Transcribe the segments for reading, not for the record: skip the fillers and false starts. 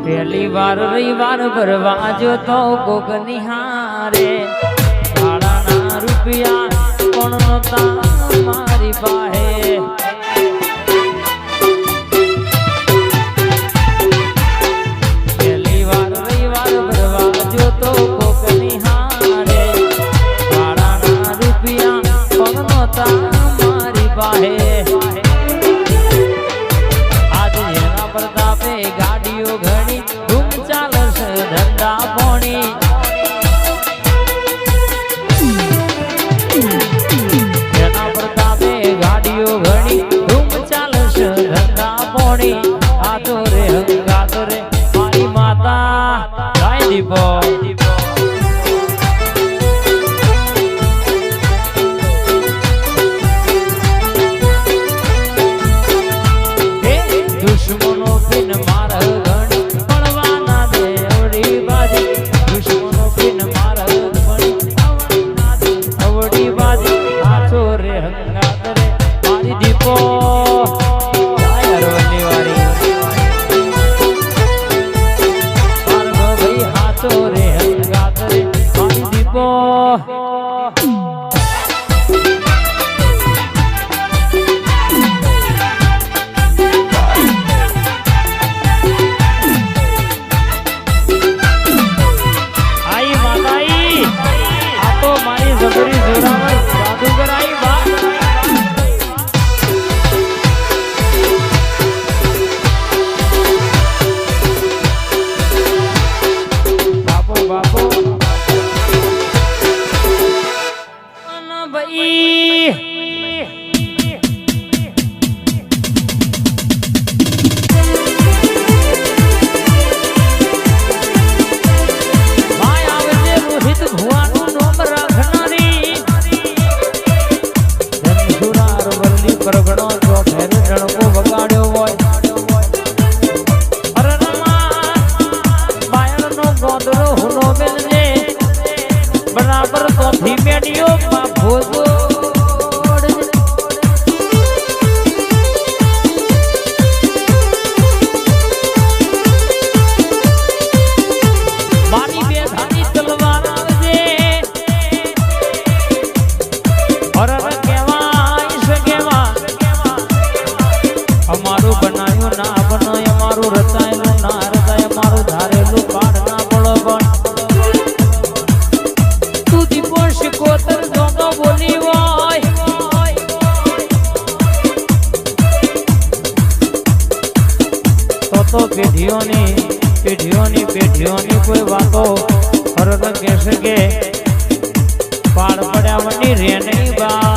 પહેલી વાર રવિવાર ભરવા જો તો કોક નિહારે ભાડાના રૂપિયા કોણ નતા મારી પાસે પહેલી વાર રવિવાર ભરવા જો તો કોક નિહારે ભાડાના રૂપિયા કોણ નતા મારી પાસે ગાડીઓ ઘણી ધૂમ ચાલશે ધંધા પોણી એના પ્રતાપે ગાડીઓ ઘણી ધૂમ ચાલશે ધંધા પોણી આતો રે હંગાતો રે મારી માતા ગાય દીપો દુશ્મનો પિન માર ઘણી પડવાના દે અવડી બાજી દુશ્મનો પિન માર ઘણી અવડી બાજી આછો રે હંગાત રે મારી દીપો અરવલ્લી વાળી માર ભાઈ આછો રે હંગાત રે મારી દીપો જબરી જોરાવર જાદુગર આઈ વાત બાપો બાપો ના ભાઈ ભાઈ આવે રોહિત ભુવાનું નામ રાખનારી પરગણો જો ફેર જણકો વગાડ્યો હોય અરણમાં બાયણનો ગોદરો હુનો મેલને બરાબર કોફી મેડિયો માં ભોજો મારી બેઠાની તલવાર આવજે અરણ અમારું બનાયું ના બનાય અમારું રચાયેલું ના રચાય અમારું ધારેલું પાડ ના પડો તું દીપો શિકોતર જોતો બોલી હોય તો પેઢીઓની કોઈ વાતો હરદ કહેશે કે પાડ પડ્યા વની રે નહીં બા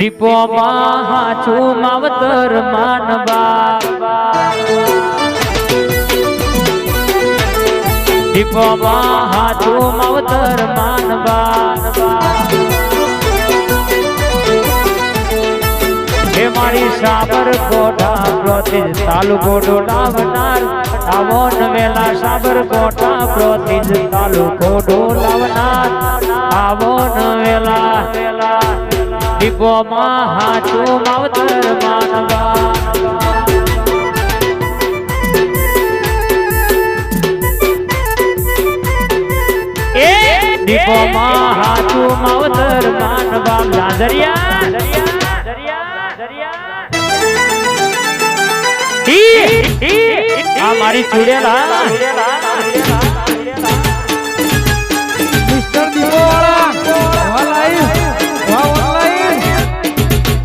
દીપો હાચું માવતર માનબા દીપો હાચું માવતર માનબા હે મારી સાબરકોઠા પ્રોતિજ તાલુકો ડોલાવનાર આવો નવેલા સાબરકોઠા પ્રોતિજ તાલુકો ડોલાવનાર આવો નવેલા દીપો હાચું માવતર માનવા એ દીપો હાચું માવતર માનવા લાજરિયા આ મારી ચૂડેલા મિસ્ટર દીપો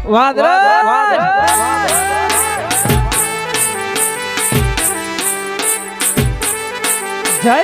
વાદરા જય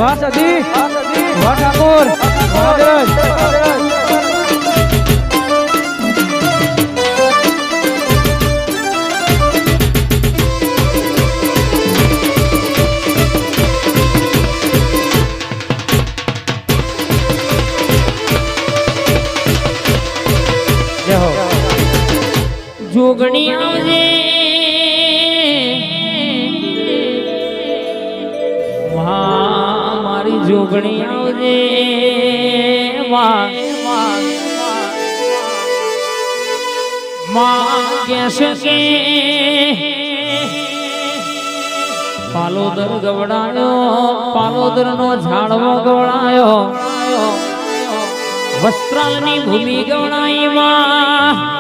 વાહ સદી વાહ ઠાકોર વાહ જોગણી આવજે મારી જોગણી આવજે માં કેશે કે પાલોદર ગવડાયો પાલોદર નો ઝાડવો ગવડાયો વસ્ત્રાલની ભૂમિ ગવડાઈ માં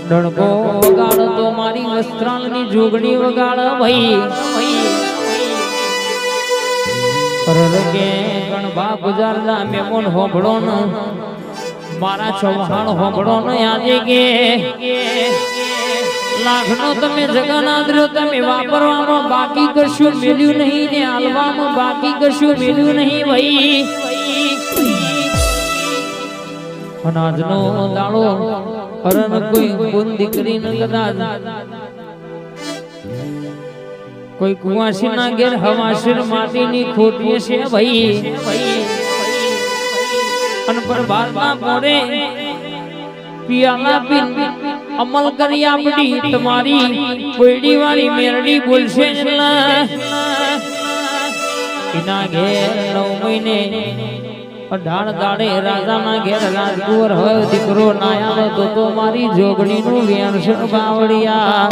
ડણકો વગાડ તો મારી વસ્ત્રાલની જોગણી વગાડ ભાઈ પરરગે ગણભા ગુજારલા મેમોન હોબળો ન મારા ચૌહાણ હોબળો ન આજે કે લાખનો તમે જગન્નાદ્રો તમે વાપરવામાં બાકી કશું મેલ્યું નહીં ને હાલવામાં બાકી કશું મેલ્યું નહીં ભાઈ અનાજનો દાડો અરન કોઈ ગુણ દીકરી ન કદાચ કોઈ કુવાસી ના ઘેર હવાશીર માટીની ખોટી છે ભાઈ અન પર બાદમાં પોરે પિયાલા પીન અમલ કરી આપડી તમારી કોઈડી વાળી મેરડી બોલશે એના ઘેર 9 મહિને 18 દાડે રાજાના ઘેર રાજકુંવર હોય દીકરો ના આવે તો મારી જોગણીનું વ્યંસન બાવળિયા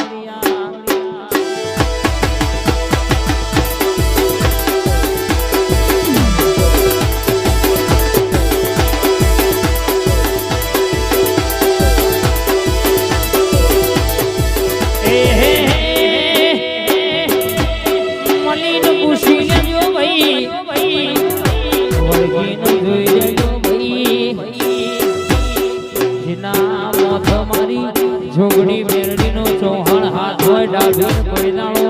જોગણી મેરડીનો ચૌહાણ હાથ હોય ડાભી પરિણામ